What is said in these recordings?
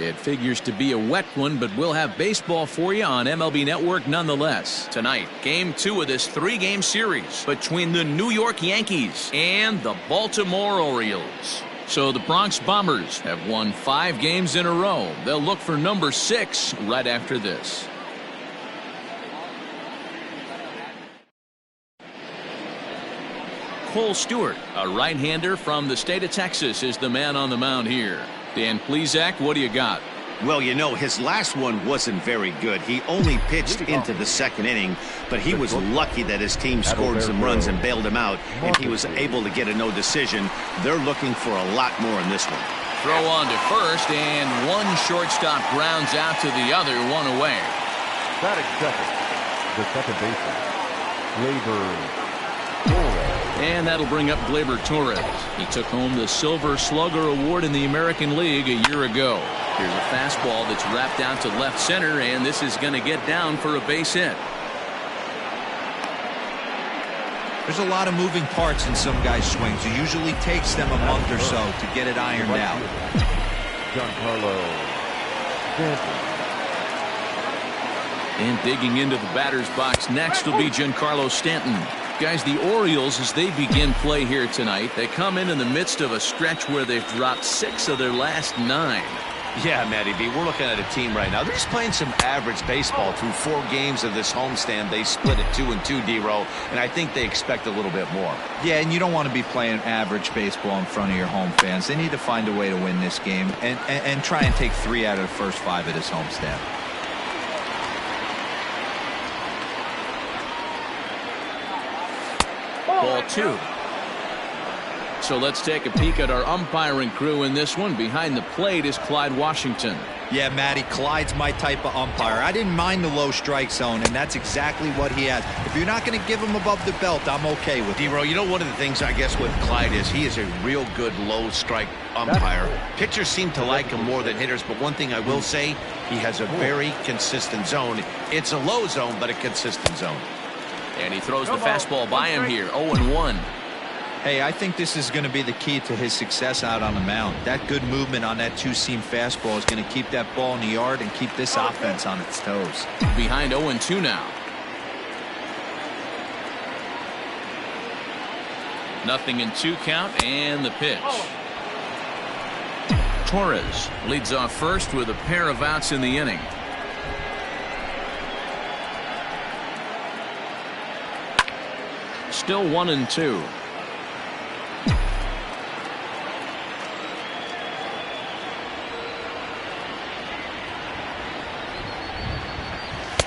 It figures to be a wet one, but we'll have baseball for you on MLB Network nonetheless. Tonight, Game 2 of this 3-game series between the New York Yankees and the Baltimore Orioles. So the Bronx Bombers have won 5 games in a row. They'll look for number 6 right after this. Cole Stewart, a right-hander from the state of Texas, is the man on the mound here. Dan Plesac, what do you got? Well, you know, his last one wasn't very good. He only pitched into the 2nd inning, but he was lucky that his team scored some runs and bailed him out, and he was able to get a no decision. They're looking for a lot more in this one. Throw on to first, and one shortstop grounds out to the other, one away. Batting second, the second baseman, Gleyber. And that'll bring up Gleyber Torres. He took home the Silver Slugger Award in the American League a year ago. Here's a fastball that's wrapped out to left center, and this is going to get down for a base hit. There's a lot of moving parts in some guys' swings. It usually takes them a month or so to get it ironed out. Giancarlo Stanton. And digging into the batter's box next will be Giancarlo Stanton. Guys, the Orioles, as they begin play here tonight, they come in the midst of a stretch where they've dropped 6 of their last 9. Yeah, Matty B, we're looking at a team right now. They're just playing some average baseball through 4 games of this homestand. They split it 2-2, D-Row, and I think they expect a little bit more. Yeah, and you don't want to be playing average baseball in front of your home fans. They need to find a way to win this game and try and take 3 out of the first 5 of this homestand. Ball 2. So let's take a peek at our umpiring crew in this one. Behind the plate is Clyde Washington. Yeah, Matty, Clyde's my type of umpire. I didn't mind the low strike zone, and that's exactly what he has. If you're not going to give him above the belt, I'm okay with it. D-Row, you know, one of the things I guess with Clyde is he is a real good low strike umpire. Pitchers seem to like him more than hitters, but one thing I will say, he has a very consistent zone. It's a low zone, but a consistent zone. And he throws the fastball by him here, 0-1. Hey, I think this is going to be the key to his success out on the mound. That good movement on that 2-seam fastball is going to keep that ball in the yard and keep this offense on its toes. Behind 0-2 now. Nothing in 2 count, and the pitch. Torres leads off first with a pair of outs in the inning. Still 1-2.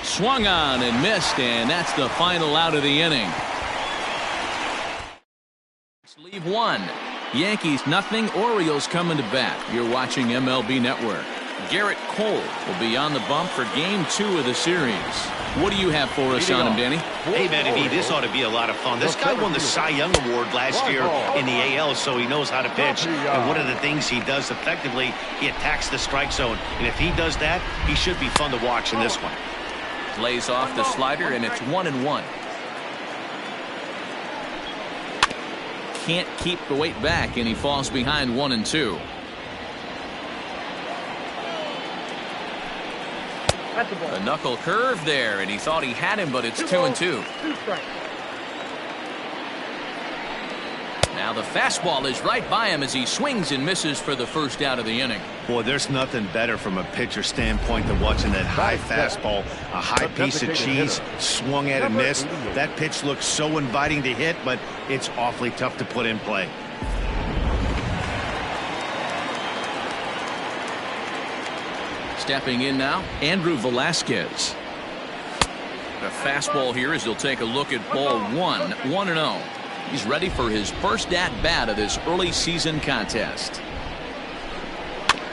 Swung on and missed, and that's the final out of the inning. Leave 1. Yankees nothing. Orioles coming to bat. You're watching MLB Network. Garrett Cole will be on the bump for Game 2 of the series. What do you have for us on him, Danny? Hey, Matty B, this ought to be a lot of fun. This guy won the Cy Young Award last year in the AL, so he knows how to pitch. And one of the things he does effectively, he attacks the strike zone. And if he does that, he should be fun to watch in this one. Lays off the slider, and it's 1-1. Can't keep the weight back, and he falls behind 1-2. A knuckle curve there, and he thought he had him, but it's 2-2. Now the fastball is right by him as he swings and misses for the first out of the inning. Boy, there's nothing better from a pitcher standpoint than watching that high fastball, a high piece of cheese, swung at and missed. That pitch looks so inviting to hit, but it's awfully tough to put in play. Stepping in now, Andrew Velasquez. The fastball here as he'll take a look at ball 1, 1-0. He's ready for his first at-bat of this early season contest.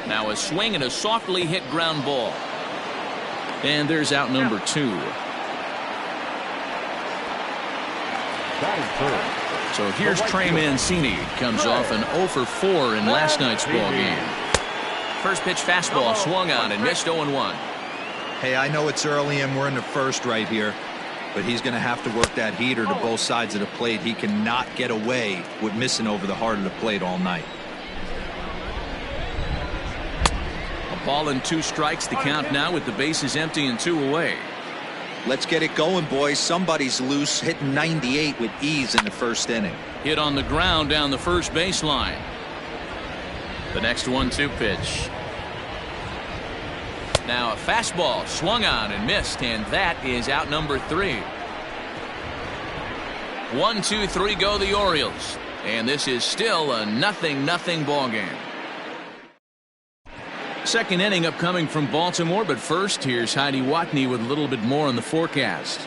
Now a swing and a softly hit ground ball. And there's out number 2. So here's Trey Mancini. Comes off an 0 for 4 in last night's ball game. First pitch fastball swung on and missed 0-1. Hey, I know it's early and we're in the first right here, but he's going to have to work that heater to both sides of the plate. He cannot get away with missing over the heart of the plate all night. A Ball and 2 strikes the count now with the bases empty and 2 away. Let's get it going, boys. Somebody's loose, hitting 98 with ease in the first inning. Hit on the ground down the first baseline. The next 1-2 pitch. Now a fastball swung on and missed, and that is out number 3. 1-2-3 go the Orioles, and this is still a 0-0 ball game. Second inning upcoming from Baltimore, but first here's Heidi Watney with a little bit more on the forecast.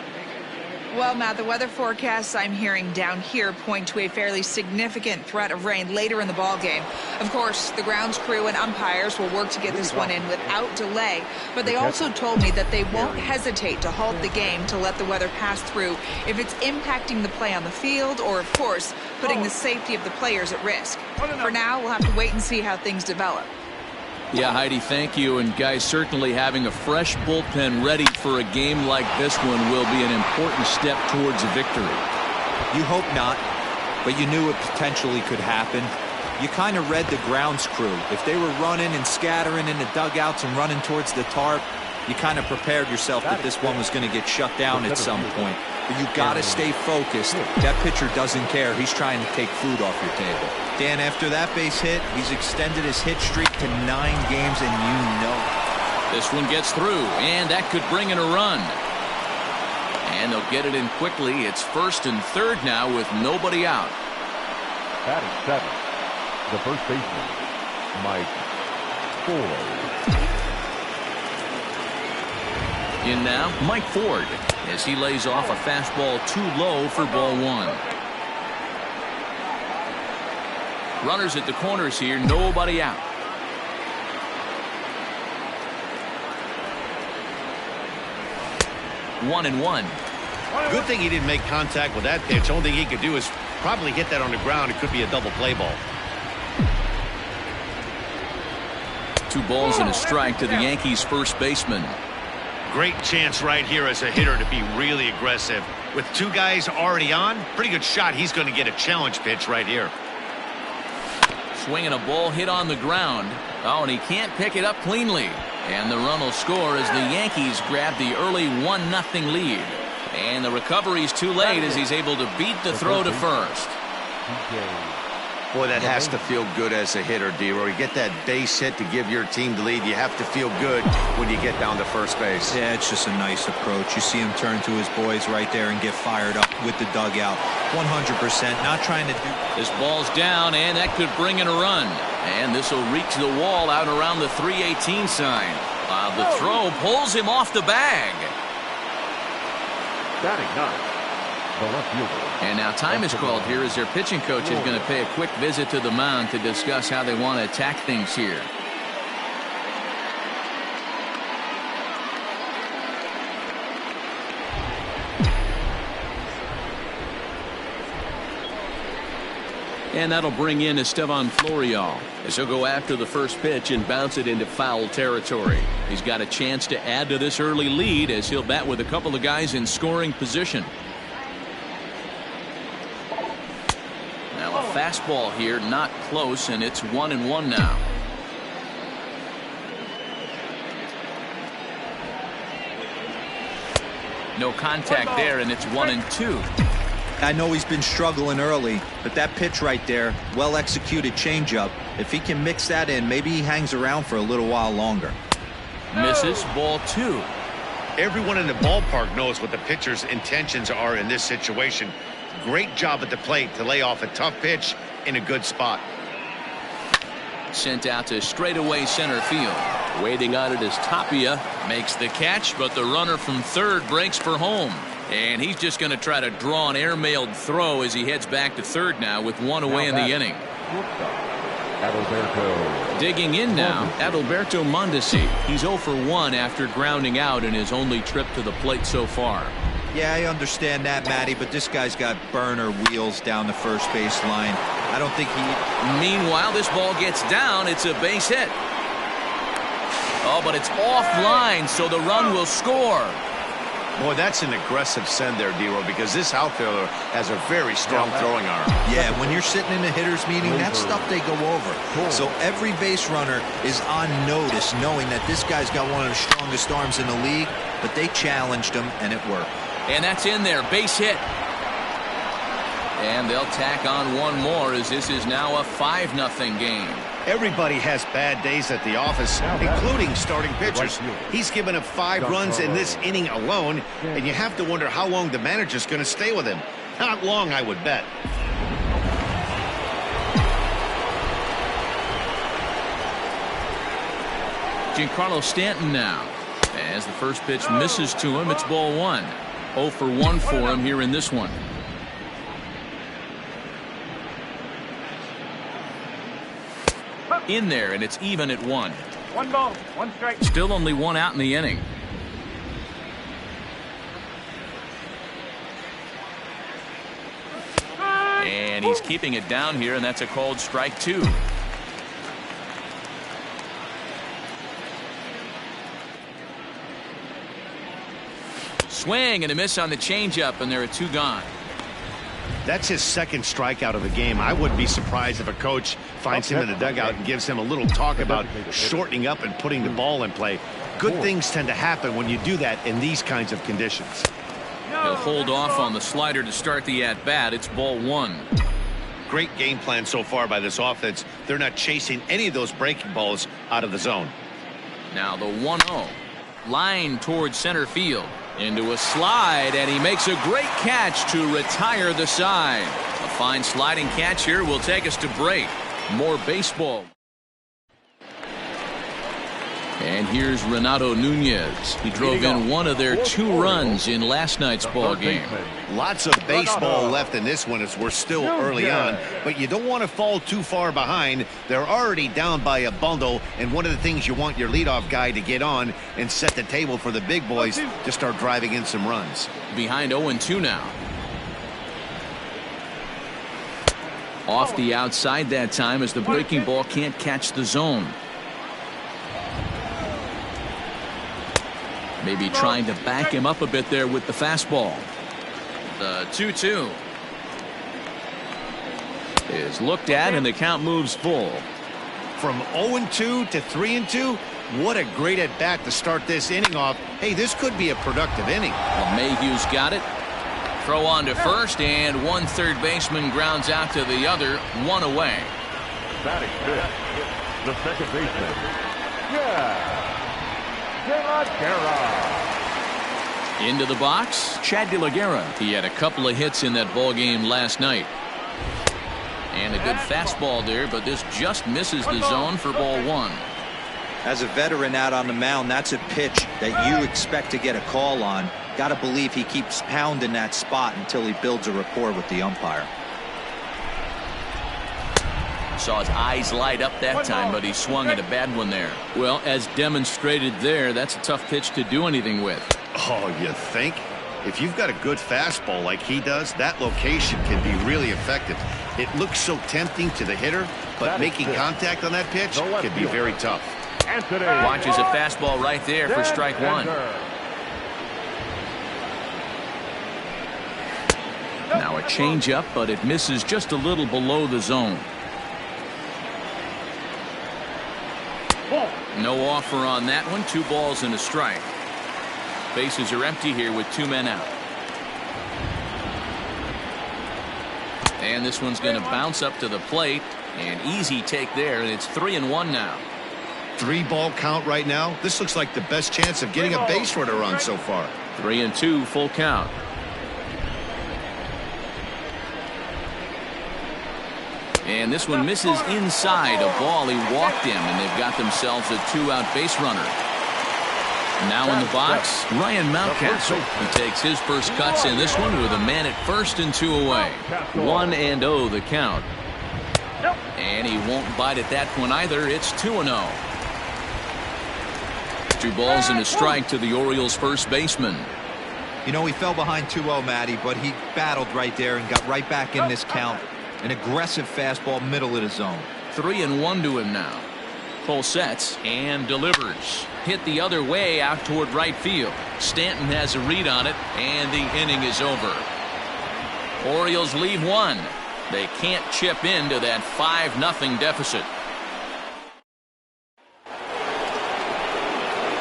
Well, Matt, the weather forecasts I'm hearing down here point to a fairly significant threat of rain later in the ball game. Of course, the grounds crew and umpires will work to get this one in without delay, but they also told me that they won't hesitate to halt the game to let the weather pass through if it's impacting the play on the field or, of course, putting the safety of the players at risk. For now, we'll have to wait and see how things develop. Yeah, Heidi, thank you. And guys, certainly having a fresh bullpen ready for a game like this one will be an important step towards a victory. You hope not, but you knew it potentially could happen. You kind of read the grounds crew. If they were running and scattering in the dugouts and running towards the tarp, you kind of prepared yourself that this one was going to get shut down at some point. But you got to stay focused. That pitcher doesn't care. He's trying to take food off your table. Dan, after that base hit, he's extended his hit streak to 9 games, and you know it. This one gets through, and that could bring in a run. And they'll get it in quickly. It's first and third now with nobody out. Batting 7, the first baseman, Mike Ford. In now, Mike Ford, as he lays off a fastball too low for ball 1. Runners at the corners here, nobody out. One and one. Good thing he didn't make contact with that pitch. Only thing he could do is probably hit that on the ground. It could be a double play ball. 2 balls and a strike to the Yankees first baseman. Great chance right here as a hitter to be really aggressive. With 2 guys already on, pretty good shot. He's going to get a challenge pitch right here. Swinging a ball hit on the ground. Oh, and he can't pick it up cleanly. And the run will score as the Yankees grab the early 1-0 lead. And the recovery's too late as he's able to beat the throw to first. Boy, that has to feel good as a hitter, D-Roy. You get that base hit to give your team the lead. You have to feel good when you get down to first base. Yeah, it's just a nice approach. You see him turn to his boys right there and get fired up with the dugout. 100%, not trying to do. This ball's down, and that could bring in a run. And this will reach the wall out around the 318 sign. The throw pulls him off the bag. Batting 9, the left fielder. And now time is called here as their pitching coach is going to pay a quick visit to the mound to discuss how they want to attack things here. And that'll bring in Estevan Florial as he'll go after the first pitch and bounce it into foul territory. He's got a chance to add to this early lead as he'll bat with a couple of guys in scoring position. Now a fastball here, not close, and it's 1-1 now. No contact there, and it's 1-2. I know he's been struggling early, but that pitch right there, well-executed changeup, if he can mix that in, maybe he hangs around for a little while longer. Misses, ball 2. Everyone in the ballpark knows what the pitcher's intentions are in this situation. Great job at the plate to lay off a tough pitch in a good spot. Sent out to straightaway center field. Waiting on it is Tapia. Makes the catch, but the runner from third breaks for home. And he's just going to try to draw an airmailed throw as he heads back to third now with 1 away in the inning. Adalberto. Digging in now, Adalberto Mondesi. He's 0 for 1 after grounding out in his only trip to the plate so far. Yeah, I understand that, Matty, but this guy's got burner wheels down the first base line. I don't think he... Meanwhile, this ball gets down. It's a base hit. Oh, but it's offline, so the run will score. Boy, that's an aggressive send there, D-Row, because this outfielder has a very strong throwing arm. Yeah, when you're sitting in a hitter's meeting, that's stuff they go over. So every base runner is on notice, knowing that this guy's got one of the strongest arms in the league, but they challenged him, and it worked. And that's in there, base hit. And they'll tack on one more as this is now a 5-0 game. Everybody has bad days at the office, including starting pitchers. He's given up 5 runs in this inning alone, and you have to wonder how long the manager's going to stay with him. Not long, I would bet. Giancarlo Stanton now. As the first pitch misses to him, it's ball 1. 0 for 1 for him here in this one. In there, and it's even at 1. 1 ball, 1 strike. Still only 1 out in the inning. And he's keeping it down here, and that's a called strike 2. Swing and a miss on the changeup, and there are 2 gone. That's his second strikeout of the game. I wouldn't be surprised if a coach finds him in the dugout and gives him a little talk about shortening up and putting the ball in play. Good things tend to happen when you do that in these kinds of conditions. He'll hold off on the slider to start the at-bat. It's ball 1. Great game plan so far by this offense. They're not chasing any of those breaking balls out of the zone. Now the 1-0. Line towards center field. Into a slide, and he makes a great catch to retire the side. A fine sliding catch here will take us to break. More baseball. And here's Renato Nunez. He drove in one of their 2 runs in last night's ball game. Lots of baseball left in this one as we're still early on, but you don't want to fall too far behind. They're already down by a bundle, and one of the things you want your leadoff guy to get on and set the table for the big boys to start driving in some runs. Behind 0-2 now. Off the outside that time as the breaking ball can't catch the zone. Maybe trying to back him up a bit there with the fastball. The 2-2 is looked at, and the count moves full. From 0-2 to 3-2, what a great at bat to start this inning off. Hey, this could be a productive inning. Well, Mayhew's got it. Throw on to first, and one third baseman grounds out to the other, 1 away. Batting fifth, the second baseman. Yeah. Into the box, Chad De La Guerra. He had a couple of hits in that ball game last night. And a good fastball there, but this just misses the zone for ball 1. As a veteran out on the mound, that's a pitch that you expect to get a call on. Got to believe he keeps pounding that spot until he builds a rapport with the umpire. Saw his eyes light up that time, but he swung at a bad one there. Well, as demonstrated there, that's a tough pitch to do anything with. Oh, you think? If you've got a good fastball like he does, that location can be really effective. It looks so tempting to the hitter, but making contact on that pitch can be very tough. Watches a fastball right there for strike 1. Now a changeup, but it misses just a little below the zone. No offer on that one. 2 balls and a strike. Bases are empty here with 2 men out. And this one's going to bounce up to the plate. An easy take there, and it's 3-1 now. 3-ball count right now. This looks like the best chance of getting a base runner on so far. 3-2, full count. And this one misses inside a ball. He walked him, and they've got themselves a 2-out base runner. Now in the box, Ryan Mountcastle. He takes his first cuts in this one with a man at first and 2 away. 1-0 the count. And he won't bite at that one either. It's 2-0. 2 balls and a strike to the Orioles' first baseman. You know, he fell behind 2-0, Matty, but he battled right there and got right back in this count. An aggressive fastball, middle of the zone. 3-1 to him now. Full sets and delivers. Hit the other way out toward right field. Stanton has a read on it, and the inning is over. Orioles leave one. They can't chip into that 5-0 deficit.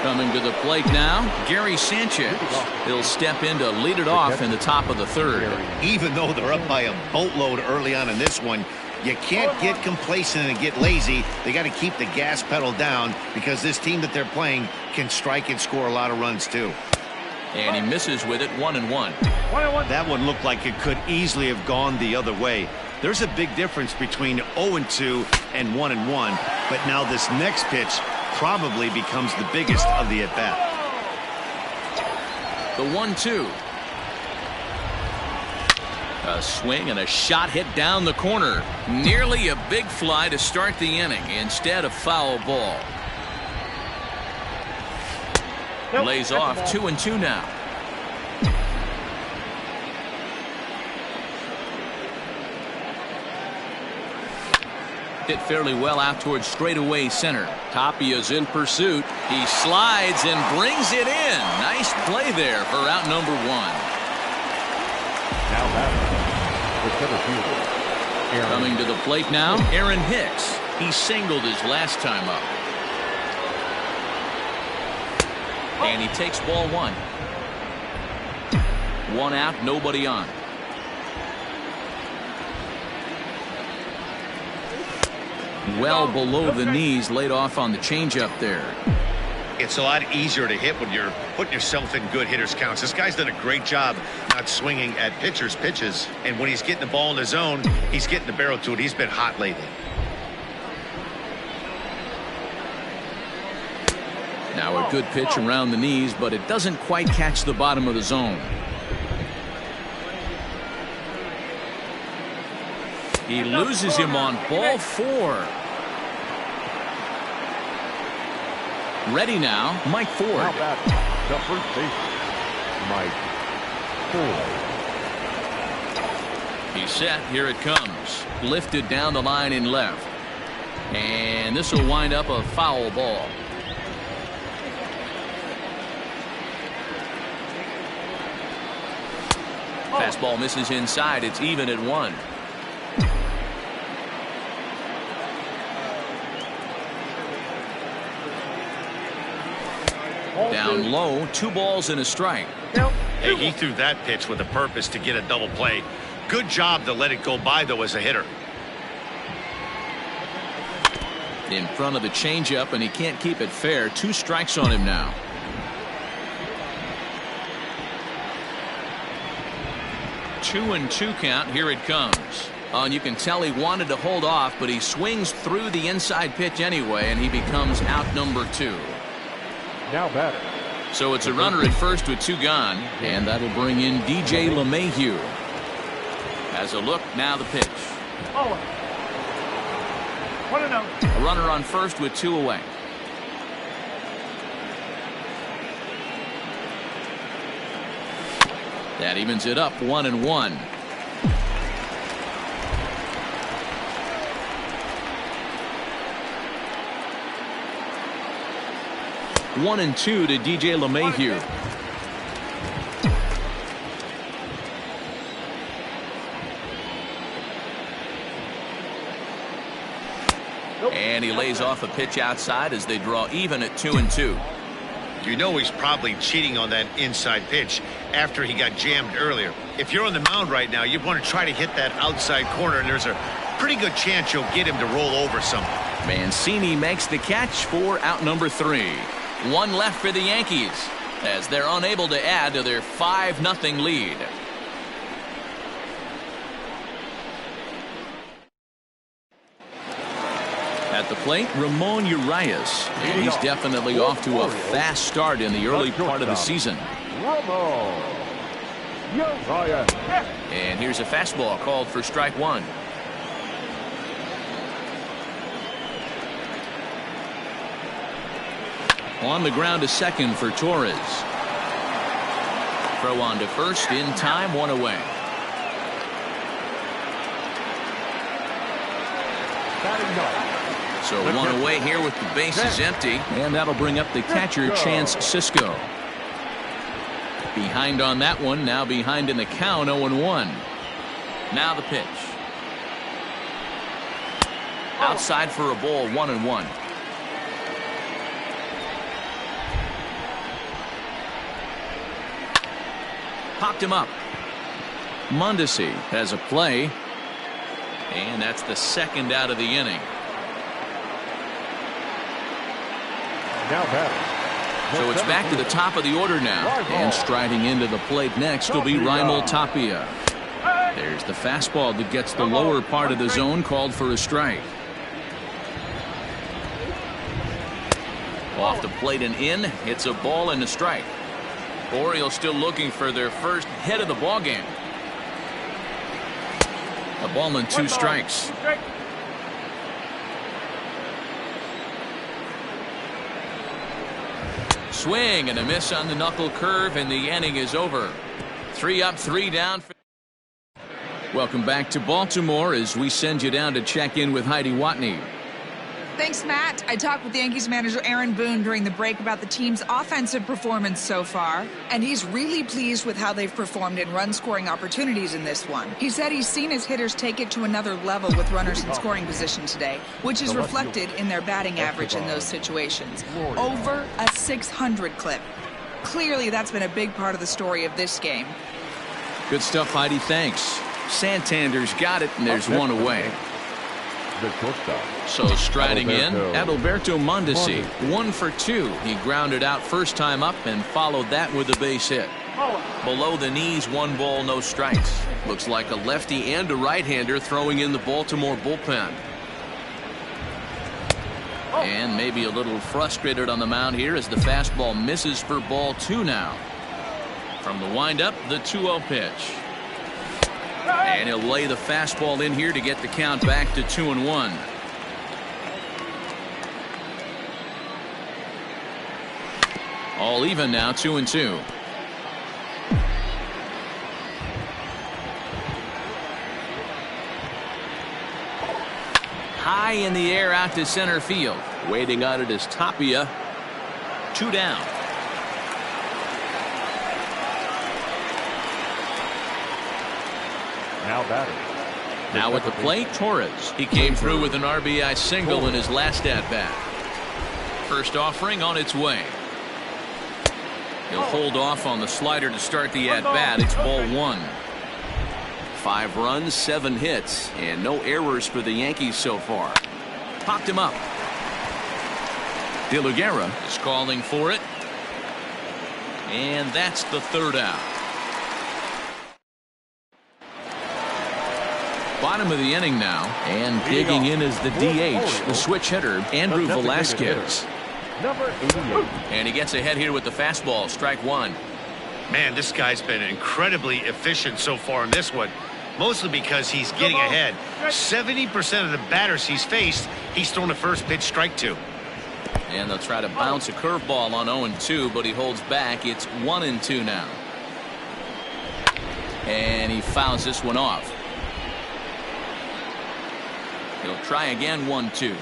Coming to the plate now, Gary Sanchez. He'll step in to lead it off in the top of the third. Even though they're up by a boatload early on in this one, you can't get complacent and get lazy. They got to keep the gas pedal down because this team that they're playing can strike and score a lot of runs too. And he misses with it, 1-1. That one looked like it could easily have gone the other way. There's a big difference between 0-2 and 1-1, but now this next pitch probably becomes the biggest of the at-bat. The 1-2. A swing and a shot hit down the corner. Nearly a big fly to start the inning. Instead, a foul ball. Lays off 2-2 now. Hit fairly well out towards straightaway center. Tapia's in pursuit. He slides and brings it in. Nice play there for out number 1. Now batting, the center fielder. Coming to the plate now, Aaron Hicks. He singled his last time up. And he takes ball 1. 1 out, nobody on. Well below the knees, laid off on the changeup there. It's a lot easier to hit when you're putting yourself in good hitters counts. This guy's done a great job not swinging at pitchers' pitches. And when he's getting the ball in the zone, he's getting the barrel to it. He's been hot lately. Now a good pitch around the knees, but it doesn't quite catch the bottom of the zone. He loses him on ball 4. Ready now, Mike Ford. Now batting, the first baseman, Mike Ford. He's set. Here it comes. Lifted down the line in left. And this will wind up a foul ball. Fastball misses inside. It's even at 1. Down low, 2 balls and a strike. Hey, he threw that pitch with a purpose to get a double play. Good job to let it go by, though, as a hitter. In front of the changeup, and he can't keep it fair. 2 strikes on him now. Two and 2 count. Here it comes. And you can tell he wanted to hold off, but he swings through the inside pitch anyway, and he becomes out number 2. Now batting. So it's a runner at first with 2 gone, and that'll bring in DJ LeMahieu. Has a look, now the pitch. Oh. 1-0. A runner on first with 2 away. That evens it up, 1-1. One and 2 to DJ LeMahieu. And he lays off a pitch outside as they draw even at 2-2. You know he's probably cheating on that inside pitch after he got jammed earlier. If you're on the mound right now, you want to try to hit that outside corner, and there's a pretty good chance you'll get him to roll over something. Mancini makes the catch for out number 3. 1 left for the Yankees as they're unable to add to their 5-0 lead. At the plate, Ramon Urias. And he's definitely off to a fast start in the early part of the season. Ramon Urias. And here's a fastball called for strike 1. On the ground to second for Torres. Throw on to first in time, 1 away. Batting 9, So one away here with the bases empty. And that'll bring up the catcher, Chance Sisco. Behind on that one. Now behind in the count, 0-1. Now the pitch. Outside for a ball, 1-1. Popped him up. Mondesi has a play. And that's the second out of the inning. Now batting. So it's back to the top of the order now. And striding into the plate next will be Raimel Tapia. There's the fastball that gets the lower part of the zone, called for a strike. Off the plate and in. It's a ball and a strike. Orioles still looking for their first hit of the ball game. A ball and 2 strikes. Swing and a miss on the knuckle curve, and the inning is over. 3 up, 3 down. Welcome back to Baltimore as we send you down to check in with Heidi Watney. Thanks, Matt. I talked with Yankees manager Aaron Boone during the break about the team's offensive performance so far, and he's really pleased with how they've performed in run-scoring opportunities in this one. He said he's seen his hitters take it to another level with runners in scoring position today, which is reflected in their batting average in those situations. Over a 600 clip. Clearly, that's been a big part of the story of this game. Good stuff, Heidi. Thanks. Santander's got it, and there's one away. So striding in, Adalberto Mondesi, 1 for 2. He grounded out first time up and followed that with a base hit. Below the knees, 1 ball, no strikes. Looks like a lefty and a right-hander throwing in the Baltimore bullpen. And maybe a little frustrated on the mound here as the fastball misses for ball 2 now. From the windup, the 2-0 pitch. And he'll lay the fastball in here to get the count back to 2-1. All even now, 2-2. High in the air out to center field. Waiting on it is Tapia. 2 down. Now batting. Now at the plate, Torres. He came through with an RBI single in his last at-bat. First offering on its way. He'll hold off on the slider to start the at-bat. It's ball 1. 5 runs, 7 hits, and no errors for the Yankees so far. Popped him up. De La Guerra is calling for it. And that's the 3rd out. Bottom of the inning now, and digging in is the DH, the switch hitter, Andrew Velasquez. Number 88. And he gets ahead here with the fastball, strike 1. Man, this guy's been incredibly efficient so far in this one, mostly because he's getting ahead. 70% of the batters he's faced, he's thrown the first pitch, strike 2. And they'll try to bounce a curveball on 0-2, but he holds back. It's 1-2 now. And he fouls this one off. He'll try again, 1-2.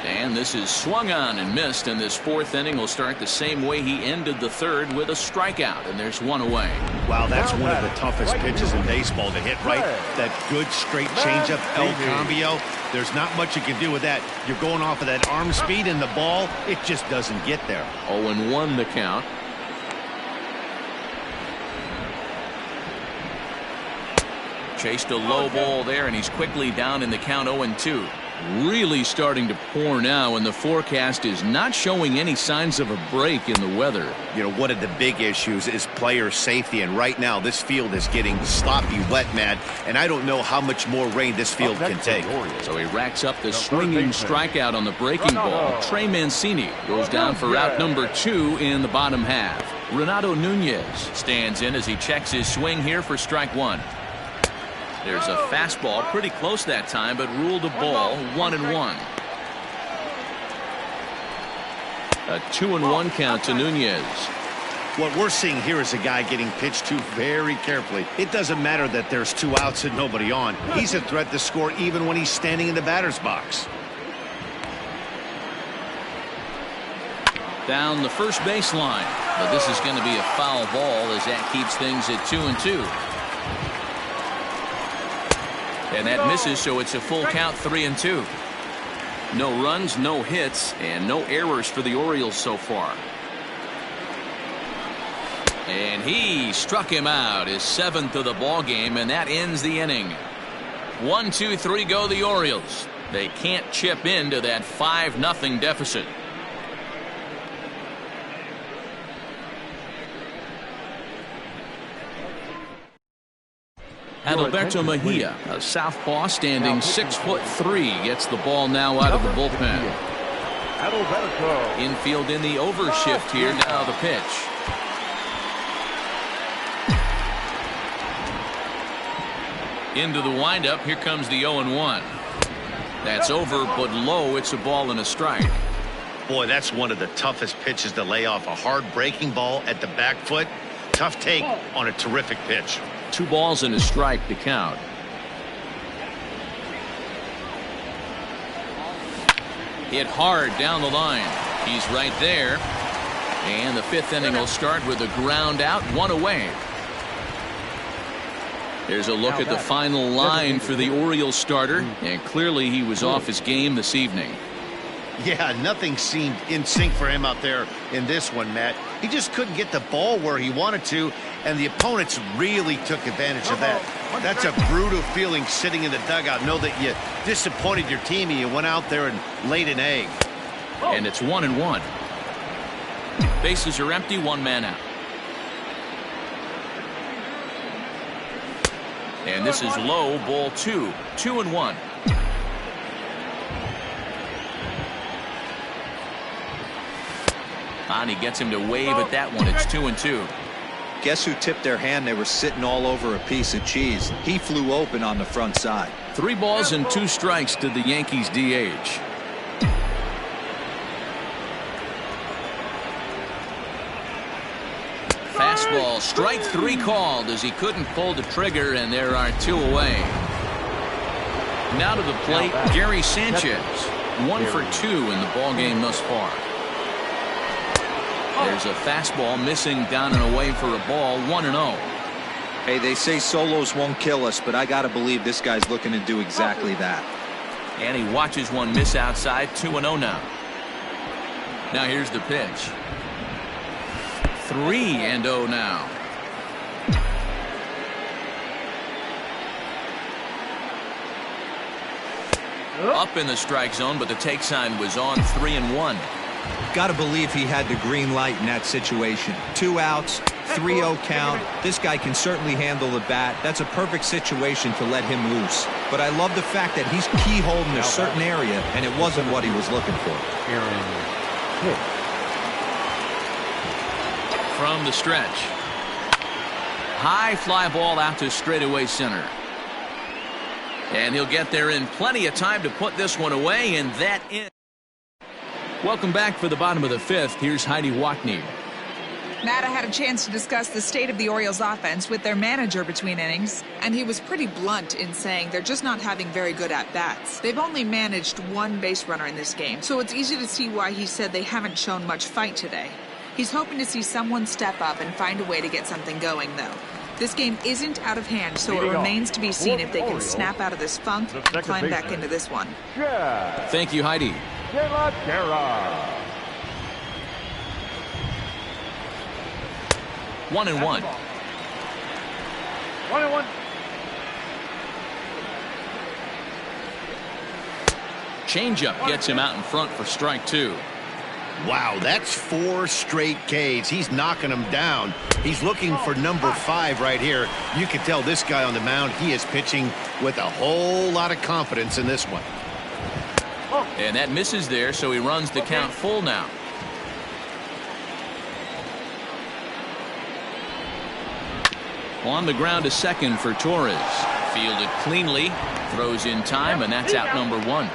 And this is swung on and missed, and this 4th inning will start the same way he ended the 3rd, with a strikeout, and there's 1 away. Wow, that's one of the toughest pitches in baseball to hit, right? That good straight changeup, El Cambio. There's not much you can do with that. You're going off of that arm speed, and the ball, it just doesn't get there. 0-1 the count. Chased a low ball there, and he's quickly down in the count, 0-2. Really starting to pour now, and the forecast is not showing any signs of a break in the weather. You know, one of the big issues is player safety, and right now this field is getting sloppy wet, Matt, and I don't know how much more rain this field can take. So he racks up the swinging strikeout on the breaking ball. Trey Mancini goes down for out number 2 in the bottom half. Renato Nunez stands in as he checks his swing here for strike 1. There's a fastball pretty close that time, but ruled a ball, 1-1. A 2-1 count to Nunez. What we're seeing here is a guy getting pitched to very carefully. It doesn't matter that there's 2 outs and nobody on. He's a threat to score even when he's standing in the batter's box. Down the first baseline, but this is going to be a foul ball as that keeps things at 2-2. And that misses, so it's a full count, 3-2. No runs, no hits, and no errors for the Orioles so far. And he struck him out, his 7th of the ball game, and that ends the inning. 1, 2, 3 go the Orioles. They can't chip into that 5-0 deficit. Adalberto Mejia, a southpaw standing 6'3", gets the ball now out of the bullpen. Infield in the overshift here. Now the pitch. Into the windup. Here comes the 0-1. That's over, but low. It's a ball and a strike. Boy, that's one of the toughest pitches to lay off. A hard breaking ball at the back foot. Tough take on a terrific pitch. 2 balls and a strike to count. Hit hard down the line. He's right there. And the 5th inning will start with a ground out, 1 away. There's a look at the final line for the Orioles starter, and clearly he was off his game this evening. Yeah, nothing seemed in sync for him out there in this one, Matt. He just couldn't get the ball where he wanted to, and the opponents really took advantage of that. That's a brutal feeling sitting in the dugout. Know that you disappointed your team and you went out there and laid an egg. And it's 1-1. Bases are empty, 1 man out. And this is low, ball 2. 2-1. And he gets him to wave at that one. It's 2-2. Guess who tipped their hand? They were sitting all over a piece of cheese. He flew open on the front side. 3 balls and 2 strikes to the Yankees DH. Fastball, strike 3 called as he couldn't pull the trigger, and there are 2 away. Now to the plate, Gary Sanchez. 1 for 2 in the ballgame thus far. There's a fastball missing down and away for a ball. 1-0. Hey, they say solos won't kill us, but I got to believe this guy's looking to do exactly that. And he watches one miss outside. 2-0 now. Now here's the pitch. 3-0 now. Up in the strike zone, but the take sign was on. 3-1. Got to believe he had the green light in that situation. 2 outs, 3-0 count. This guy can certainly handle the bat. That's a perfect situation to let him loose. But I love the fact that he's keyholed in a certain area, and it wasn't what he was looking for. From the stretch. High fly ball out to straightaway center. And he'll get there in plenty of time to put this one away, and that is. Welcome back for the bottom of the 5th. Here's Heidi Watney. Matt, I had a chance to discuss the state of the Orioles offense with their manager between innings, and he was pretty blunt in saying they're just not having very good at-bats. They've only managed 1 base runner in this game, so it's easy to see why he said they haven't shown much fight today. He's hoping to see someone step up and find a way to get something going, though. This game isn't out of hand, so it remains to be seen if they can snap out of this funk and climb back into this one. Thank you, Heidi. 1-1. 1-1. Changeup gets him out in front for strike 2. Wow, that's 4 straight Ks. He's knocking them down. He's looking for number 5 right here. You can tell this guy on the mound, he is pitching with a whole lot of confidence in this one. And that misses there, so he runs the count full now. On the ground to second for Torres. Fielded cleanly, throws in time, and that's out number 1.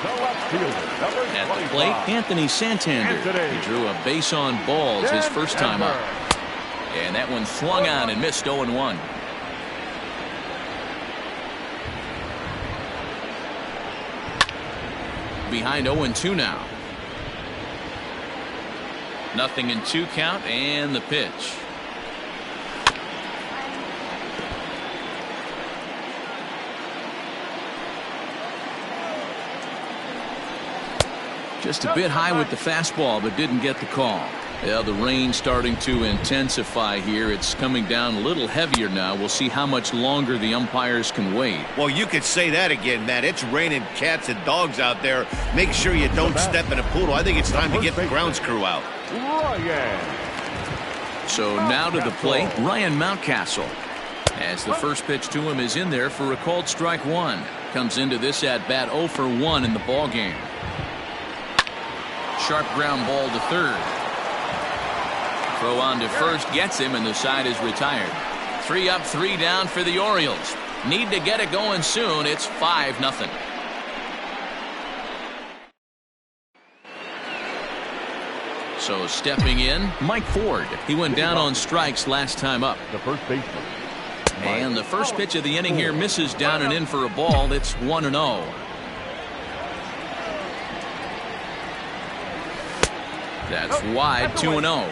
The left fielder, number At the 25. plate, Anthony Santander. He drew a base on balls his first time up. And that one swung on and missed 0-1. Behind 0-2 now. 0-2 count and the pitch. Just a bit high with the fastball, but didn't get the call. Yeah, the rain starting to intensify here. It's coming down a little heavier now. We'll see how much longer the umpires can wait. Well, you could say that again, Matt. It's raining cats and dogs out there. Make sure you don't step in a poodle. I think it's time to get the grounds crew out. So now to the plate, Ryan Mountcastle. As the first pitch to him is in there for a called strike one. Comes into this at bat 0 for 1 in the ball game. Sharp ground ball to third. Throw on to first gets him, and the side is retired. 3 up, 3 down for the Orioles. Need to get it going soon. It's 5-0. So stepping in, Mike Ford. He went down on strikes last time up. The first baseman. And the first pitch of the inning here misses down and in for a ball. It's 1-0. That's wide, 2-0.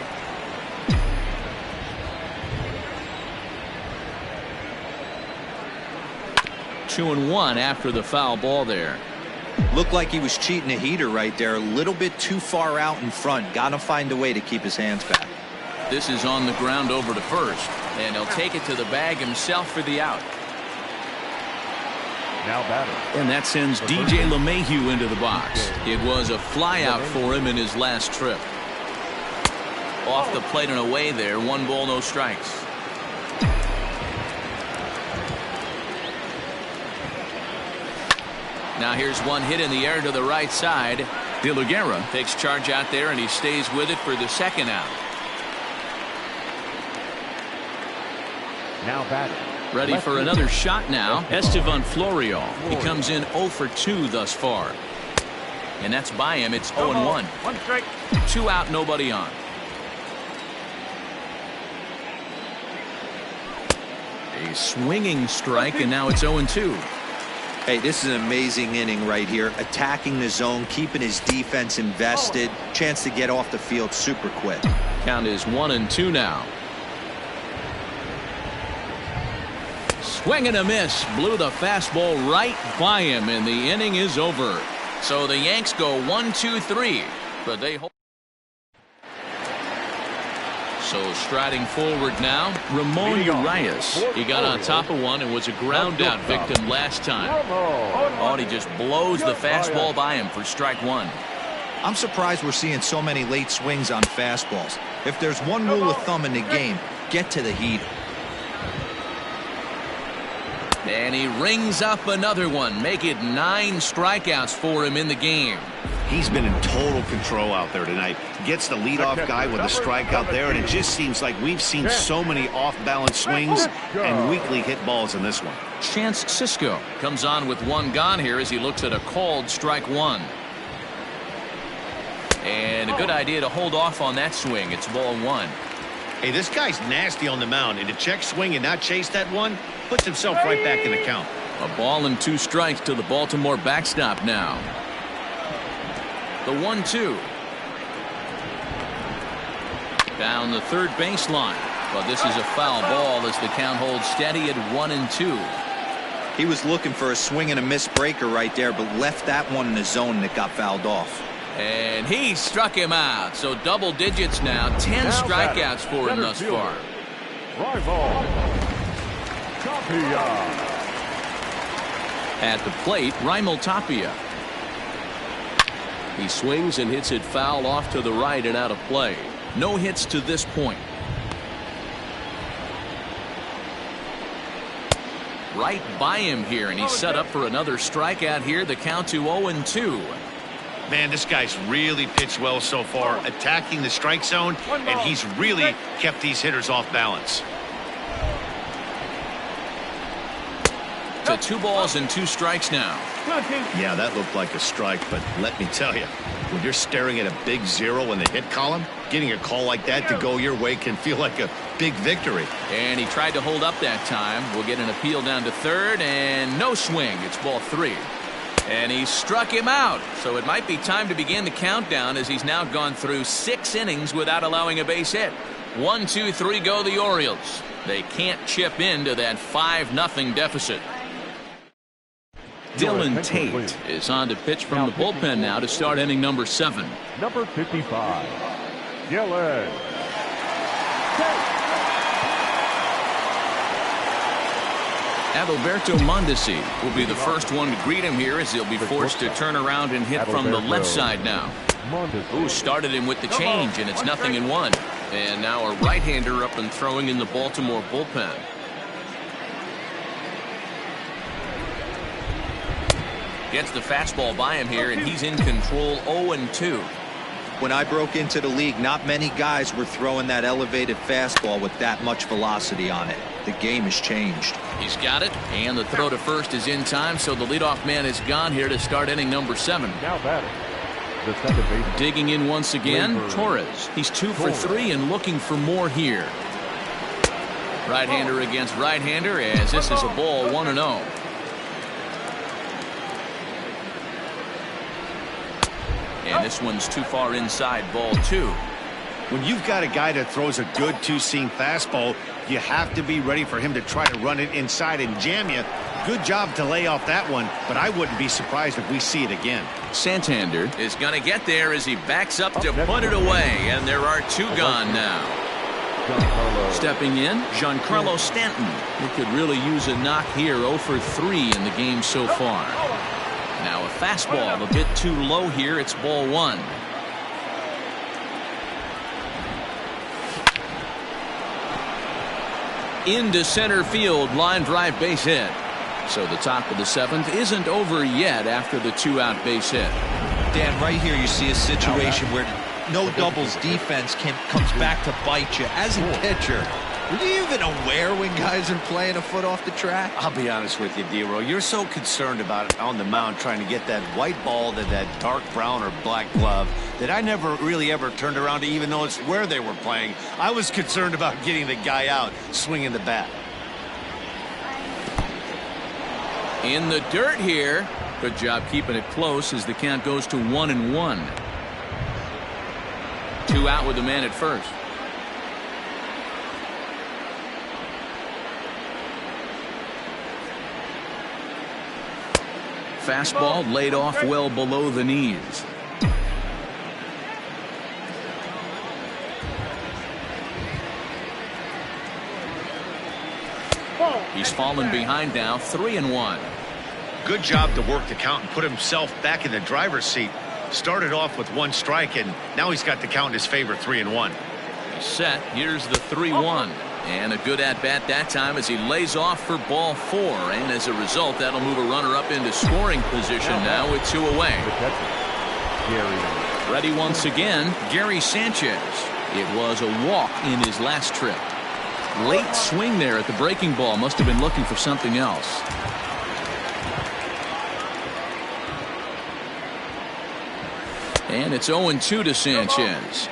Two and 1 after the foul ball there. Looked like he was cheating a heater right there. A little bit too far out in front. Got to find a way to keep his hands back. This is on the ground over to first. And he'll take it to the bag himself for the out. Now batter. And that sends DJ LeMahieu into the box. It was a fly out for him in his last trip. Off the plate and away there. 1 ball, no strikes. Now here's one hit in the air to the right side. De La Guerra takes charge out there, and he stays with it for the second out. Now batting. Ready for another shot now. Estevan Florio. He comes in 0 for 2 thus far. And that's by him. It's 0-1. 1 strike. 2 out, nobody on. A swinging strike, and now it's 0-2. Hey, this is an amazing inning right here. Attacking the zone, keeping his defense invested. Chance to get off the field super quick. Count is 1-2 now. Swing and a miss. Blew the fastball right by him, and the inning is over. So the Yanks go 1-2-3, but they hold. So striding forward now, Ramon Urias. He got on top of one and was a ground out victim last time. Oh, and he just blows the fastball by him for strike 1. I'm surprised we're seeing so many late swings on fastballs. If there's one rule of thumb in the game, get to the heater. And he rings up another one. Make it 9 strikeouts for him in the game. He's been in total control out there tonight. Gets the leadoff guy with a strikeout there, and it just seems like we've seen so many off-balance swings and weakly hit balls in this one. Chance Sisco comes on with 1 gone here as he looks at a called strike 1. And a good idea to hold off on that swing. It's ball 1. Hey, this guy's nasty on the mound, and to check swing and not chase that one puts himself right back in the count. A ball and 2 strikes to the Baltimore backstop now. The 1-2. Down the third baseline. But this is a foul ball as the count holds steady at 1-2. He was looking for a swing and a miss breaker right there, but left that one in the zone that got fouled off. And he struck him out. So double digits now. 10 strikeouts for him thus far. At the plate, Raimel Tapia. He swings and hits it foul off to the right and out of play. No hits to this point. Right by him here, and he's set up for another strikeout here. The count to 0-2. Man, this guy's really pitched well so far, attacking the strike zone, and he's really kept these hitters off balance. To 2 balls and 2 strikes now. Yeah, that looked like a strike, but let me tell you, when you're staring at a big 0 in the hit column, getting a call like that to go your way can feel like a big victory. And he tried to hold up that time. We'll get an appeal down to third, and no swing. It's ball 3. And he struck him out. So it might be time to begin the countdown, as he's now gone through 6 innings without allowing a base hit. 1, 2, 3 go the Orioles. They can't chip into that 5-0 deficit. Dylan Tate is on to pitch from the bullpen now to start inning number 7. Number 55, Dylan Tate. Adalberto Mondesi will be the first one to greet him here, as he'll be forced to turn around and hit from the left side now. Who started him with the change, and it's 0-1. And now a right-hander up and throwing in the Baltimore bullpen. Gets the fastball by him here, and he's in control. 0-2. When I broke into the league, not many guys were throwing that elevated fastball with that much velocity on it. The game has changed. He's got it, and the throw to first is in time, so the leadoff man is gone here to start inning number 7. Now batting, the second baseman. Digging in once again, Torres. He's 2 for 3 and looking for more here. Right-hander against right-hander, as this is a ball 1-0. And this one's too far inside, ball 2. When you've got a guy that throws a good 2-seam fastball, you have to be ready for him to try to run it inside and jam you. Good job to lay off that one, but I wouldn't be surprised if we see it again. Santander is going to get there as he backs up to put it away, and there are 2 gone now. Stepping in, Giancarlo Stanton, who could really use a knock here. 0 for 3 in the game so far. Now a fastball a bit too low here. It's ball 1. Into center field, line drive base hit. So the top of the 7th isn't over yet after the 2-out base hit. Dan, right here you see a situation where no doubles defense comes back to bite you. As a pitcher, were you even aware when guys are playing a foot off the track? I'll be honest with you, D-Row. You're so concerned about it on the mound trying to get that white ball to that dark brown or black glove that I never really ever turned around to even notice where they were playing. I was concerned about getting the guy out swinging the bat. In the dirt here. Good job keeping it close as the count goes to 1-1. 2 out with the man at first. Fastball laid off well below the knees. He's fallen behind now, 3-1. Good job to work the count and put himself back in the driver's seat. Started off with 1 strike, and now he's got the count in his favor, 3-1. He's set. Here's the 3-1. And a good at-bat that time as he lays off for ball 4. And as a result, that'll move a runner up into scoring position now with 2 away. Ready once again, Gary Sanchez. It was a walk in his last trip. Late swing there at the breaking ball. Must have been looking for something else. And it's 0-2 to Sanchez.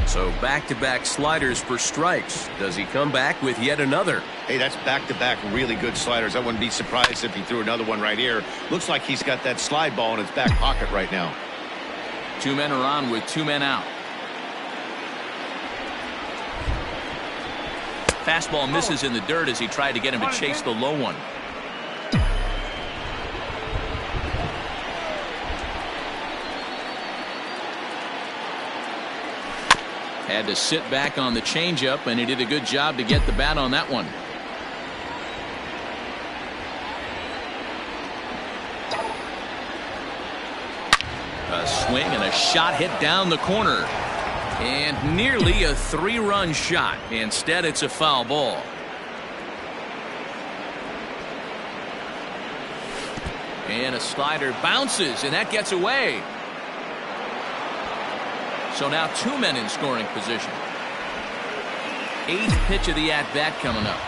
So back-to-back sliders for strikes. Does he come back with yet another? Hey, that's back-to-back really good sliders. I wouldn't be surprised if he threw another one right here. Looks like he's got that slide ball in his back pocket right now. 2 men are on with 2 men out. Fastball misses in the dirt as he tried to get him to chase the low one. Had to sit back on the changeup, and he did a good job to get the bat on that one. A swing and a shot hit down the corner. And nearly a 3-run shot. Instead, it's a foul ball. And a slider bounces, and that gets away. So now 2 men in scoring position. 8th pitch of the at-bat coming up.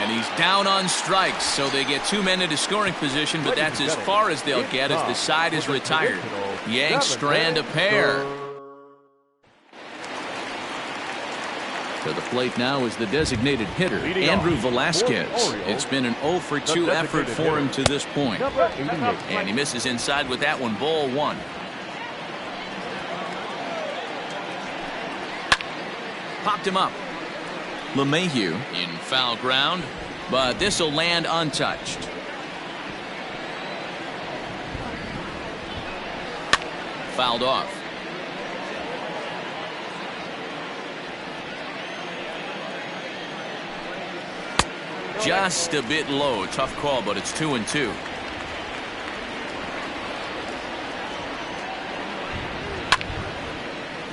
And he's down on strikes, so they get 2 men into scoring position, but that's as far as they'll get as the side is retired. Yanks strand a pair. To the plate now is the designated hitter, Andrew Velasquez. It's been an 0 for 2 effort for him to this point. And he misses inside with that one, ball 1. Popped him up. LeMahieu in foul ground, but this will land untouched. Fouled off. Just a bit low. Tough call, but it's 2-2.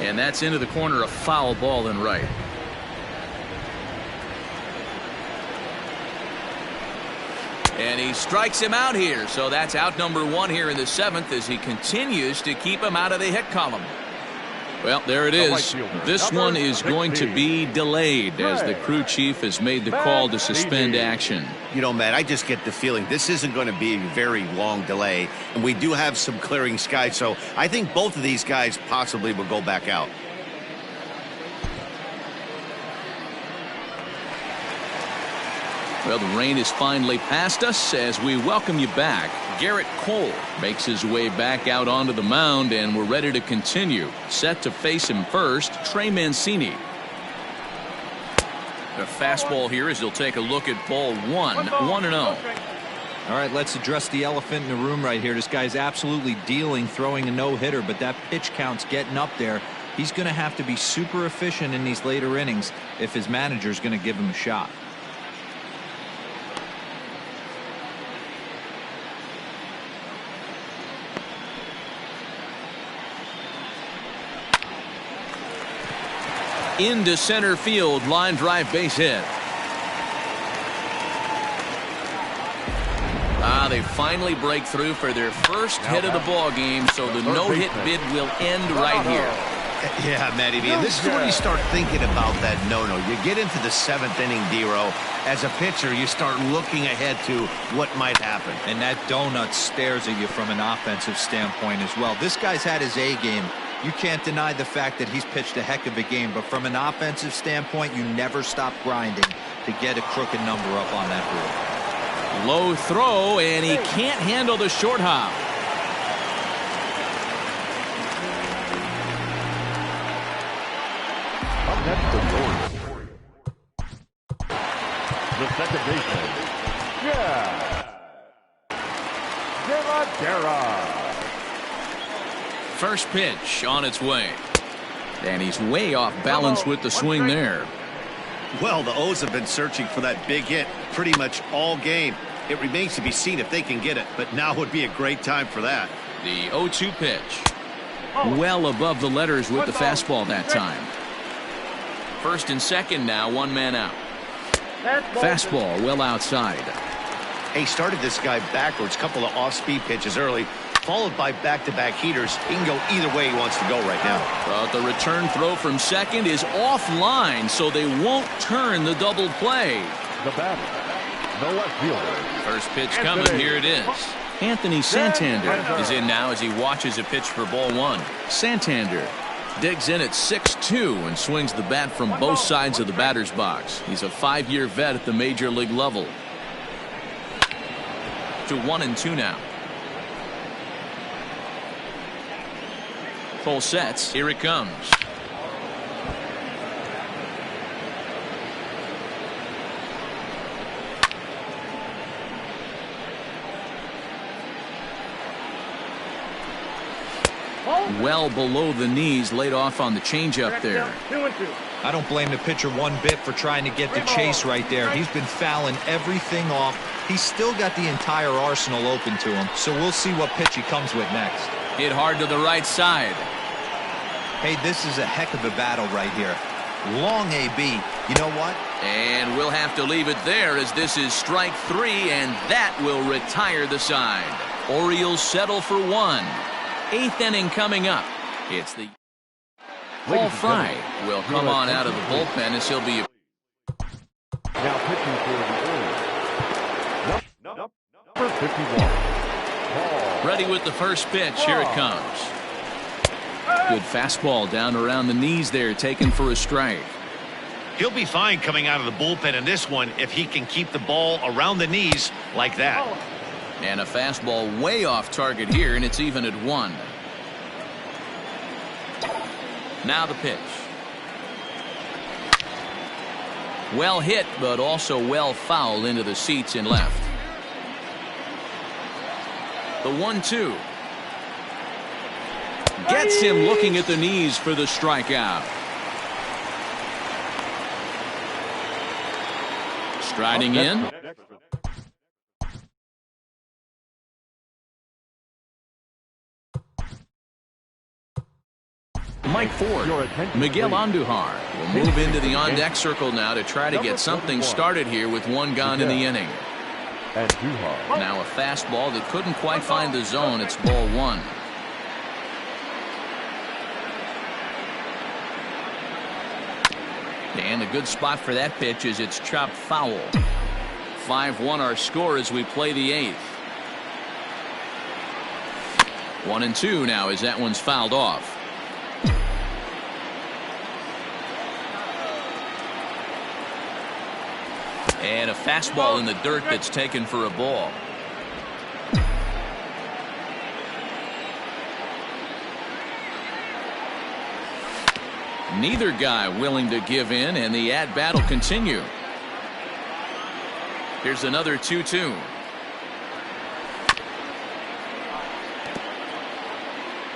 And that's into the corner, a foul ball in right. And he strikes him out here, so that's out number 1 here in the 7th as he continues to keep him out of the hit column. Well, there it is. This one is going to be delayed as the crew chief has made the call to suspend action. You know, Matt, I just get the feeling this isn't going to be a very long delay, and we do have some clearing skies, so I think both of these guys possibly will go back out. Well, the rain is finally past us as we welcome you back. Garrett Cole makes his way back out onto the mound, and we're ready to continue. Set to face him first, Trey Mancini. The fastball here as he'll take a look at ball 1, 1-0. All right, let's address the elephant in the room right here. This guy's absolutely dealing, throwing a no-hitter, but that pitch count's getting up there. He's going to have to be super efficient in these later innings if his manager's going to give him a shot. Into center field, line drive, base hit. They finally break through for their first hit of the ball game, so the no-hit bid will end right here. Yeah, Matty V, and this is when you start thinking about that no-no. You get into the 7th inning, D-Row. As a pitcher, you start looking ahead to what might happen. And that donut stares at you from an offensive standpoint as well. This guy's had his A game. You can't deny the fact that he's pitched a heck of a game, but from an offensive standpoint, you never stop grinding to get a crooked number up on that board. Low throw, and he can't handle the short hop. Up next, the second baseman, Guerra. First pitch on its way. And he's way off balance with the swing there. Well, the O's have been searching for that big hit pretty much all game. It remains to be seen if they can get it, but now would be a great time for that. The 0-2 pitch. Well above the letters with the fastball that time. First and second now, 1 man out. Fastball well outside. He started this guy backwards, couple of off-speed pitches early, followed by back-to-back heaters. He can go either way he wants to go right now. But the return throw from second is offline, so they won't turn the double play. The batter, the left fielder. First pitch coming, here it is. Anthony Santander is in now as he watches a pitch for ball 1. Santander digs in at 6'2" and swings the bat from both sides of the batter's box. He's a 5-year vet at the major league level. To 1-2 now. Full sets. Here it comes. Well below the knees, laid off on the changeup there. I don't blame the pitcher one bit for trying to get the chase right there. He's been fouling everything off. He's still got the entire arsenal open to him, so we'll see what pitch he comes with next. Hit hard to the right side. Hey, this is a heck of a battle right here. Long AB. You know what? And we'll have to leave it there as this is strike 3, and that will retire the side. Orioles settle for 1. 8th inning coming up. It's the Paul Fry will come on out of the bullpen as he'll be now pitching for the Orioles, Number 51. Ball. Ready with the first pitch. Here it comes. Good fastball down around the knees there, taken for a strike. He'll be fine coming out of the bullpen in this one if he can keep the ball around the knees like that. And a fastball way off target here, and it's even at 1. Now the pitch. Well hit, but also well fouled into the seats in left. The 1-2. Gets him looking at the knees for the strikeout. Striding in. Mike Ford. Miguel Andujar will move into the on-deck circle now to try to get something started here with 1 gone in the inning. Now a fastball that couldn't quite find the zone. It's ball 1. And a good spot for that pitch is it's chopped foul. 5-1 our score as we play the 8th. 1-2 now as that one's fouled off. And a fastball in the dirt that's taken for a ball. Neither guy willing to give in, and the at-bat will continue. Here's another 2-2.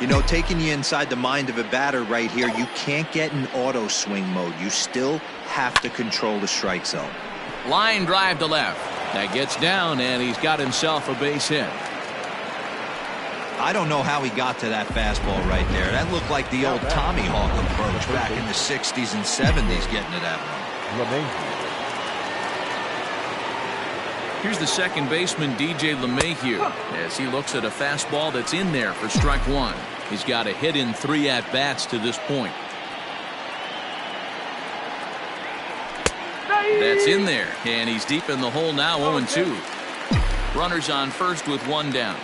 You know, taking you inside the mind of a batter right here, you can't get in auto swing mode. You still have to control the strike zone. Line drive to left. That gets down, and he's got himself a base hit. I don't know how he got to that fastball right there. That looked like the old Tommy Hawk approach back in the 60s and 70s getting to that one. Here's the second baseman, DJ LeMahieu, as he looks at a fastball that's in there for strike 1. He's got a hit in 3 at-bats to this point. That's in there, and he's deep in the hole now, 0-2. Runners on first with 1 down.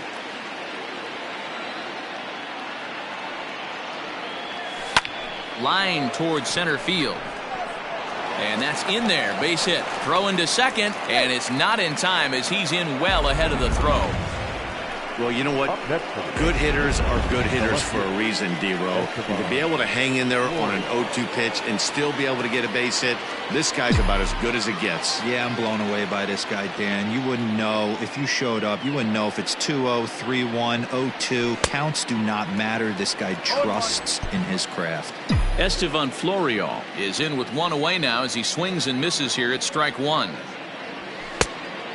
Line towards center field. And that's in there. Base hit. Throw into second. And it's not in time as he's in well ahead of the throw. Well, you know what? Good hitters are good hitters for a reason, D-Row. To be able to hang in there on an 0-2 pitch and still be able to get a base hit, this guy's about as good as it gets. Yeah, I'm blown away by this guy, Dan. You wouldn't know if you showed up. You wouldn't know if it's 2-0, 3-1, 0-2. Counts do not matter. This guy trusts in his craft. Estevan Florial is in with 1 away now as he swings and misses here at strike 1.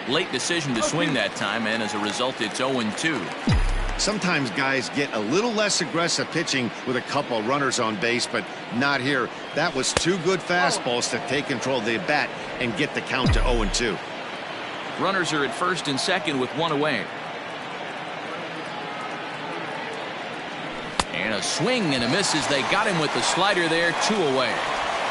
Late decision to swing that time, and as a result it's 0-2. Sometimes guys get a little less aggressive pitching with a couple of runners on base, but not here. That was 2 good fastballs to take control of the bat and get the count to 0-2. Runners are at first and second with 1 away. And a swing and a miss as they got him with the slider there, 2 away.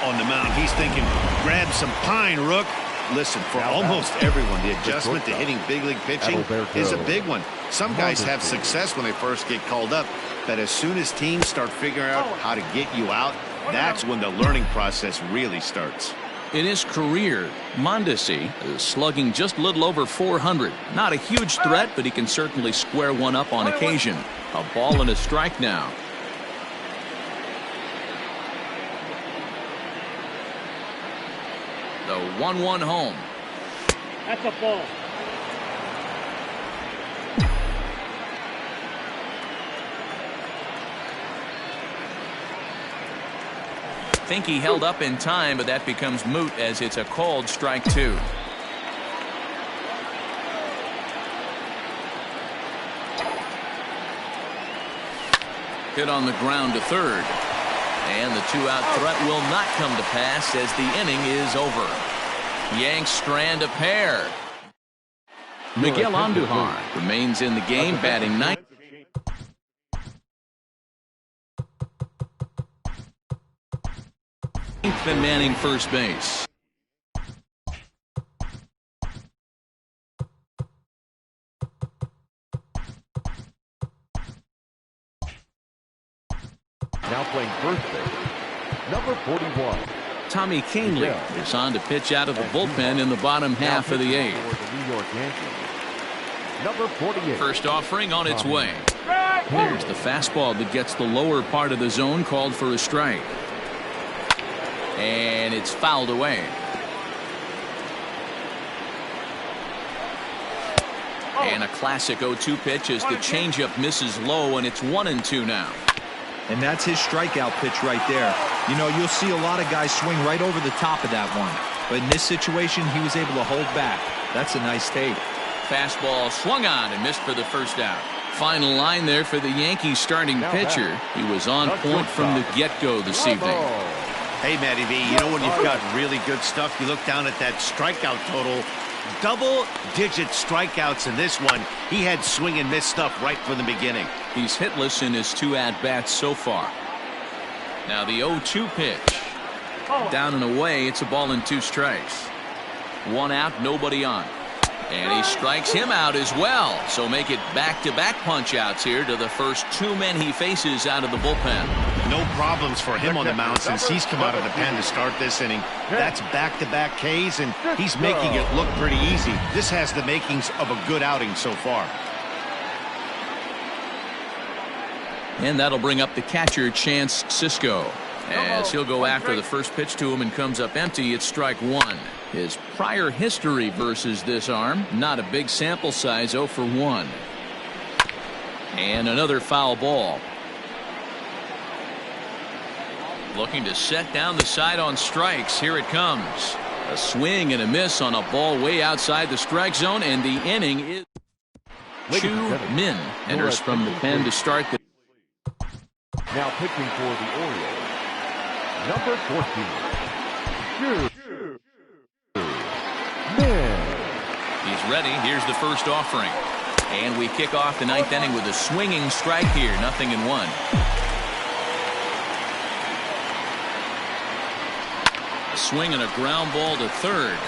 On the mound, he's thinking, grab some pine, Rook. Listen, for almost everyone, the adjustment to hitting big league pitching is a big one. Some guys have success when they first get called up, but as soon as teams start figuring out how to get you out, that's when the learning process really starts. In his career, Mondesi is slugging just a little over 400. Not a huge threat, but he can certainly square one up on occasion. A ball and a strike now. The 1-1 home. That's a ball. Think he held up in time, but that becomes moot as it's a called strike 2. Hit on the ground to third. And the 2-out threat will not come to pass as the inning is over. Yanks strand a pair. Miguel Andujar remains in the game, batting 9th. And manning first base. playing first base, number 41. Tommy Canely is on to pitch out of the bullpen in the bottom half of the eighth. For the New York Yankees, number 48. First offering on its way. Here's the fastball that gets the lower part of the zone, called for a strike. And it's fouled away. And a classic 0-2 pitch as the changeup misses low, and it's 1-2 now. And that's his strikeout pitch right there. You know, you'll see a lot of guys swing right over the top of that one. But in this situation, he was able to hold back. That's a nice take. Fastball swung on and missed for the first out. Final line there for the Yankees starting pitcher. He was on point from the get-go this evening. Hey, Matty V, you know when you've got really good stuff, you look down at that strikeout total. Double-digit strikeouts in this one. He had swing and miss stuff right from the beginning. He's hitless in his 2 at-bats so far. Now the 0-2 pitch. Down and away, it's a ball and 2 strikes. 1 out, nobody on. And he strikes him out as well. So make it back-to-back punch-outs here to the first 2 men he faces out of the bullpen. No problems for him on the mound since he's come out of the pen to start this inning. That's back-to-back Ks, and he's making it look pretty easy. This has the makings of a good outing so far. And that'll bring up the catcher, Chance Sisco. As he'll go after the first pitch to him and comes up empty, it's strike 1. His prior history versus this arm, not a big sample size, 0 for 1. And another foul ball. Looking to set down the side on strikes. Here it comes. A swing and a miss on a ball way outside the strike zone, and the inning is. Chu Min enters from the pen to start the. Now pitching for the Orioles, number 14. He's ready. Here's the first offering. And we kick off the 9th inning with a swinging strike here. 0-1. A swing and a ground ball to third.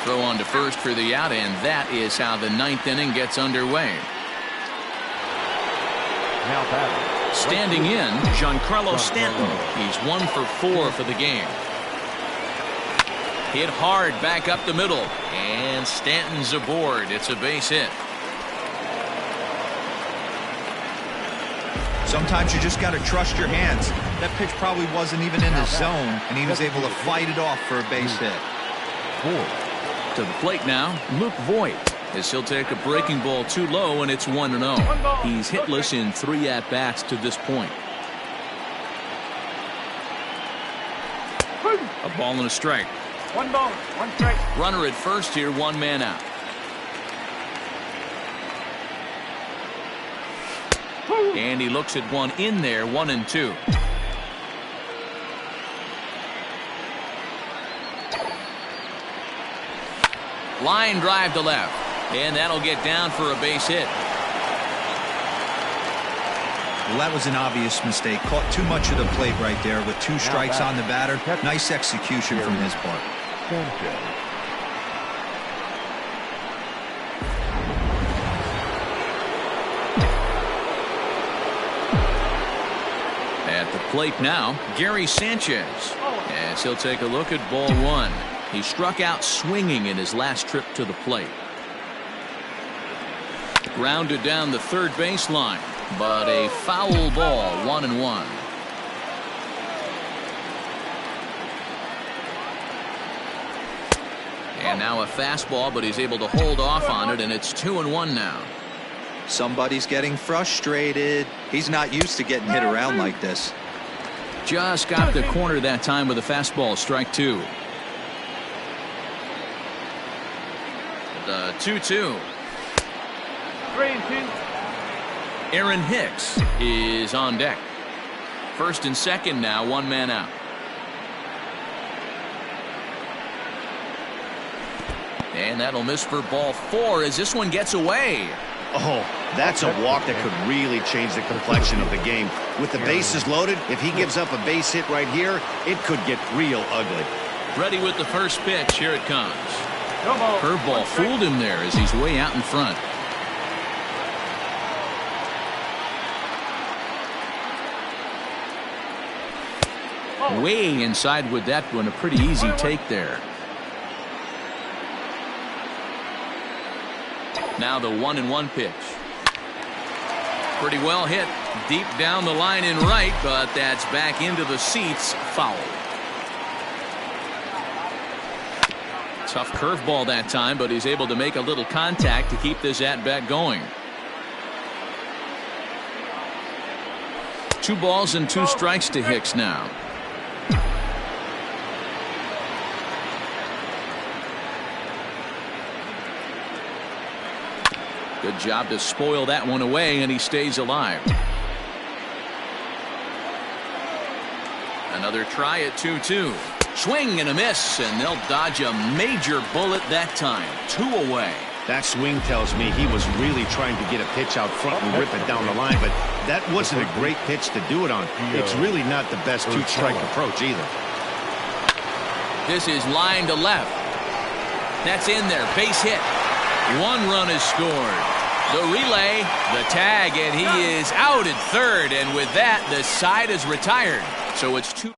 Throw on to first for the out, and that is how the 9th inning gets underway. Now batting. Standing in, Giancarlo Stanton. He's 1 for 4 for the game. Hit hard back up the middle, and Stanton's aboard. It's a base hit. Sometimes you just got to trust your hands. That pitch probably wasn't even in the zone, and he was able to fight it off for a base hit. To the plate now, Luke Voigt, as he'll take a breaking ball too low, and it's 1-0. He's hitless in 3 at-bats to this point. A ball and a strike. 1 ball, 1 strike. Runner at first here, 1 man out. And he looks at one in there, 1-2. Line drive to left. And that'll get down for a base hit. Well, that was an obvious mistake. Caught too much of the plate right there with 2 strikes on the batter. Nice execution from his part. At the plate now, Gary Sanchez, as he'll take a look at ball 1. He struck out swinging in his last trip to the plate. Grounded down the third baseline, but a foul ball, 1-1. And now a fastball, but he's able to hold off on it, and it's 2-1 now. Somebody's getting frustrated. He's not used to getting hit around like this. Just got the corner that time with a fastball, strike 2. The 2-2. 3-2. Aaron Hicks is on deck. First and second now, 1 man out. And that'll miss for ball 4 as this one gets away. Oh, that's a walk that could really change the complexion of the game. With the bases loaded, if he gives up a base hit right here, it could get real ugly. Ready with the first pitch. Here it comes. Curveball fooled him there as he's way out in front. Way inside with that one. A pretty easy take there. Now the 1-1 pitch. Pretty well hit. Deep down the line in right, but that's back into the seats. Foul. Tough curveball that time, but he's able to make a little contact to keep this at-bat going. 2 balls and 2 strikes to Hicks now. Good job to spoil that one away, and he stays alive. Another try at 2-2. Swing and a miss, and they'll dodge a major bullet that time. 2 away. That swing tells me he was really trying to get a pitch out front and rip it down the line, but that wasn't a great pitch to do it on. It's really not the best 2-strike approach either. This is line to left. That's in there. Base hit. 1 run is scored. The relay, the tag, and he is out at third, and with that, the side is retired. So it's 2.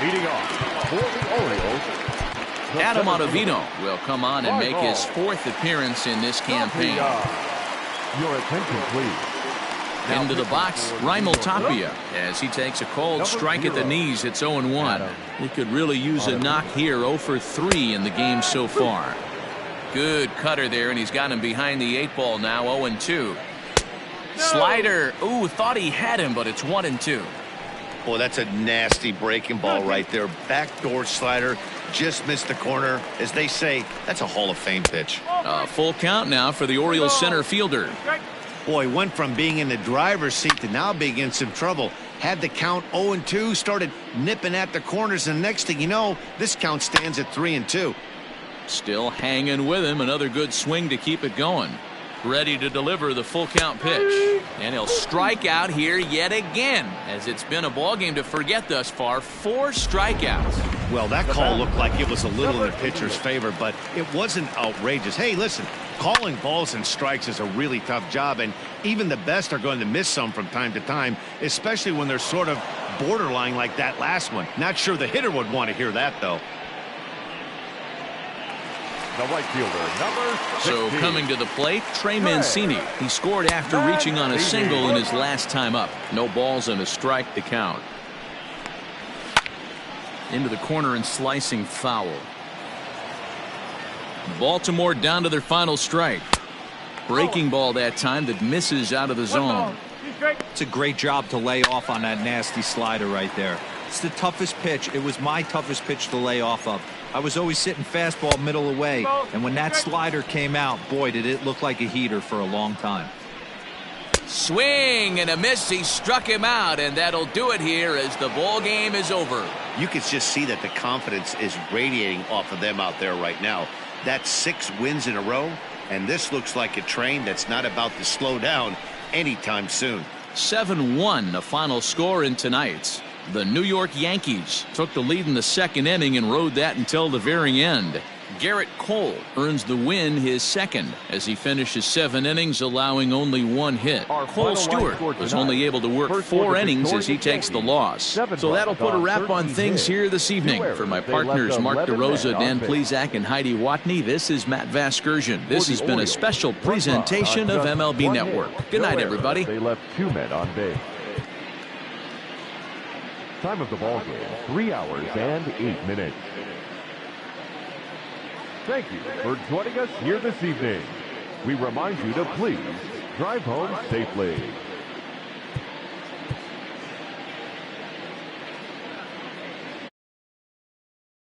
Leading off for the Orioles, Adam Ottavino will come on and make his 4th appearance in this campaign. Your attention, please. Into the box, Raimel Tapia, as he takes a cold strike at the knees. It's 0-1. He could really use a knock here. 0 for 3 in the game so far. Good cutter there, and he's got him behind the 8 ball now. 0-2. Slider. Ooh, thought he had him, but it's 1-2. Boy, that's a nasty breaking ball right there. Backdoor slider, just missed the corner. As they say, that's a Hall of Fame pitch. Full count now for the Orioles center fielder. Boy, went from being in the driver's seat to now being in some trouble. Had the count 0-2, started nipping at the corners, and next thing you know, this count stands at 3-2. Still hanging with him. Another good swing to keep it going. Ready to deliver the full count pitch. And he'll strike out here yet again, as it's been a ball game to forget thus far. 4 strikeouts. Well, that call looked like it was a little in the pitcher's favor, but it wasn't outrageous. Hey, listen, calling balls and strikes is a really tough job, and even the best are going to miss some from time to time, especially when they're sort of borderline like that last one. Not sure the hitter would want to hear that, though. The right fielder, number 16. So coming to the plate, Trey Mancini. He scored after reaching on a single in his last time up. No balls and a strike to count. Into the corner and slicing foul. Baltimore down to their final strike. Breaking ball that time that misses out of the zone. It's a great job to lay off on that nasty slider right there. It's the toughest pitch. It was my toughest pitch to lay off of. I was always sitting fastball middle away, and when that slider came out, boy, did it look like a heater for a long time. Swing and a miss. He struck him out, and that'll do it here as the ball game is over. You can just see that the confidence is radiating off of them out there right now. That's 6 wins in a row, and this looks like a train that's not about to slow down anytime soon. 7-1 the final score in tonight's. The New York Yankees took the lead in the 2nd inning and rode that until the very end. Garrett Cole earns the win, his 2nd, as he finishes 7 innings, allowing only 1 hit. Cole Stewart was only able to work 4 innings as he takes the loss. So that'll put a wrap on things here this evening. For my partners Mark DeRosa, Dan Plezak, and Heidi Watney, this is Matt Vasgersian. This has been a special presentation of MLB Network. Good night, everybody. They left 2 men on base. Time of the ball game, 3 hours and 8 minutes. Thank you for joining us here this evening. We remind you to please drive home safely.